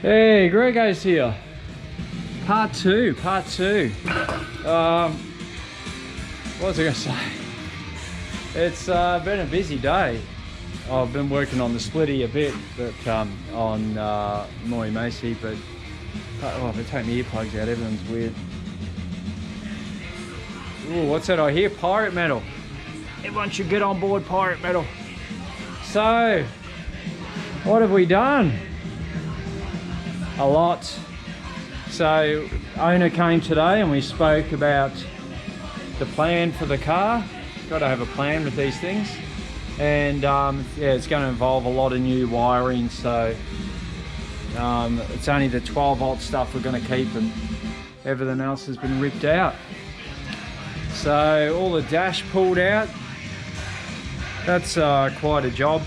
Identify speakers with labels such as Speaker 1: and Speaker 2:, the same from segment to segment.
Speaker 1: Hey, Grego's here. Part two. What was I gonna say? It's been a busy day. I've been working on the splitty a bit, but on Moy Macy, but oh, if I take my earplugs out, everything's weird. Ooh, what's that I hear? Pirate metal. Everyone should get on board pirate metal. So, what have we done? A lot. So, owner came today and we spoke about the plan for the car. Got to have a plan with these things. And yeah, it's going to involve a lot of new wiring. So, it's only the 12 volt stuff we're going to keep, and everything else has been ripped out. So, all the dash pulled out. That's quite a job.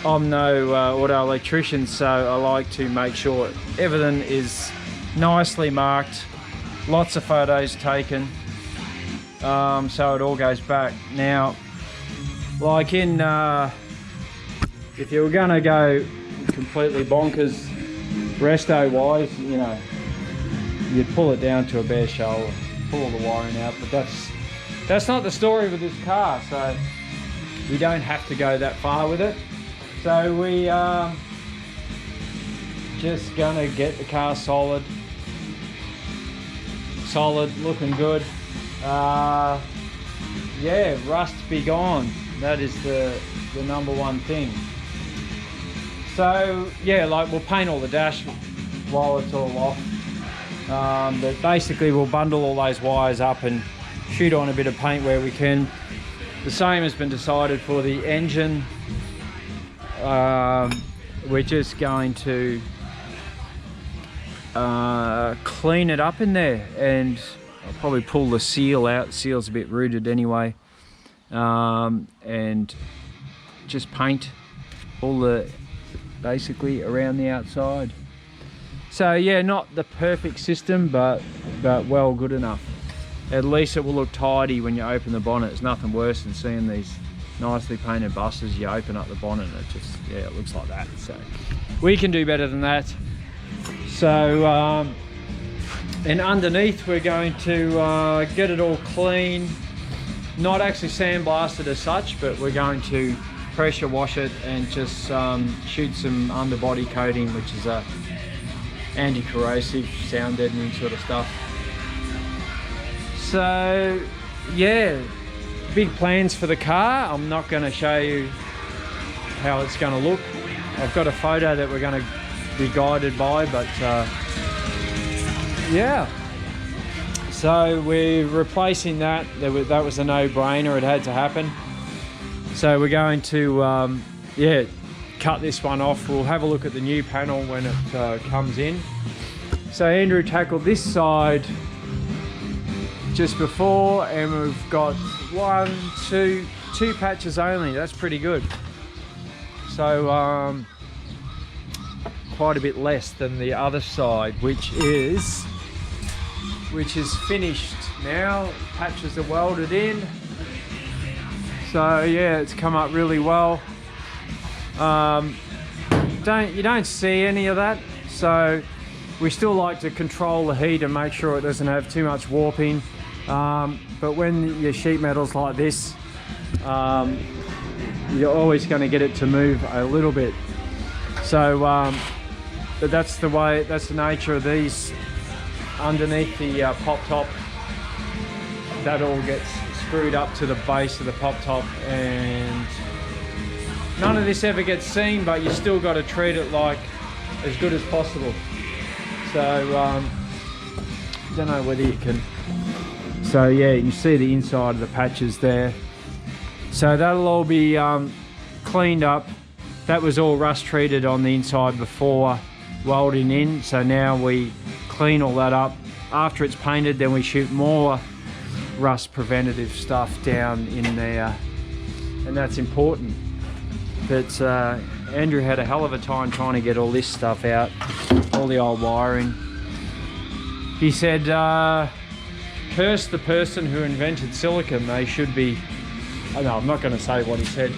Speaker 1: I'm no auto electrician, so I like to make sure everything is nicely marked, lots of photos taken, so it all goes back. Now, like in, if you were going to go completely bonkers resto wise, you know, you'd pull it down to a bare shoulder, pull all the wiring out, but that's not the story with this car, so we don't have to go that far with it. So we just gonna get the car solid, looking good. Yeah, rust be gone. That is the number one thing. So yeah, like we'll paint all the dash while it's all off. But basically we'll bundle all those wires up and shoot on a bit of paint where we can. The same has been decided for the engine. We're just going to clean it up in there, and I'll probably pull the seal out. The seal's a bit rooted anyway, and just paint all the basically around the outside. So yeah, not the perfect system, but well, good enough. At least it will look tidy when you open the bonnet. It's nothing worse than seeing these nicely painted buses. You open up the bonnet and it just, yeah, it looks like that. So we can do better than that. So and underneath we're going to get it all clean, not actually sandblasted as such, but we're going to pressure wash it and just shoot some underbody coating, which is a anti-corrosive, sound deadening sort of stuff. So yeah, big plans for the car. I'm not going to show you how it's going to look. I've got a photo that we're going to be guided by, but yeah. So we're replacing that. That was a no-brainer. It had to happen. So we're going to yeah, cut this one off. We'll have a look at the new panel when it comes in. So Andrew tackled this side just before, and we've got two patches only. That's pretty good. So quite a bit less than the other side, which is finished now. Patches are welded in. So yeah, it's come up really well. You don't see any of that, so we still like to control the heat and make sure it doesn't have too much warping. But when your sheet metal's like this, you're always going to get it to move a little bit. So but that's the way, that's the nature of these. Underneath the pop top, that all gets screwed up to the base of the pop top, and none of this ever gets seen, but you still got to treat it like as good as possible. So don't know whether you can. So yeah, you see the inside of the patches there. So that'll all be cleaned up. That was all rust treated on the inside before welding in. So now we clean all that up. After it's painted, then we shoot more rust preventative stuff down in there. And that's important. But Andrew had a hell of a time trying to get all this stuff out, all the old wiring. He said, curse the person who invented silicon. They should be, oh no, I'm not going to say what he said,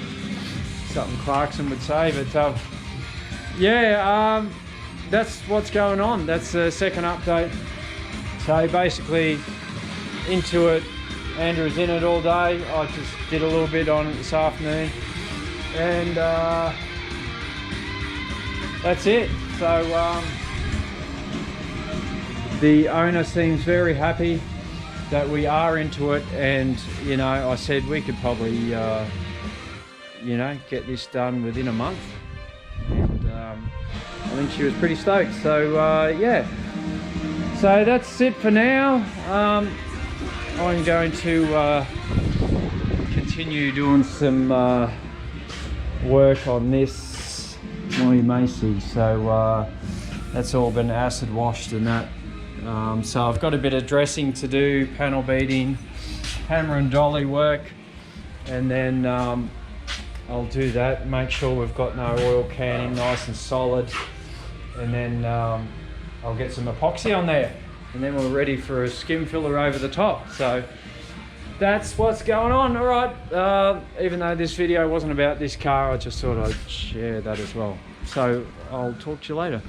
Speaker 1: something Clarkson would say, but yeah, that's what's going on. That's the second update. So basically into it, Andrew's in it all day. I just did a little bit on it this afternoon, and that's it. So the owner seems very happy that we are into it, and you know, I said we could probably you know, get this done within a month, and I think she was pretty stoked. So yeah, so that's it for now. I'm going to continue doing some work on this, well, you may see. So that's all been acid washed and that. So I've got a bit of dressing to do, panel beating, hammer and dolly work, and then I'll do that, make sure we've got no oil canning, nice and solid, and then I'll get some epoxy on there, and then we're ready for a skim filler over the top. So that's what's going on. All right, even though this video wasn't about this car, I just thought I'd share that as well. So I'll talk to you later.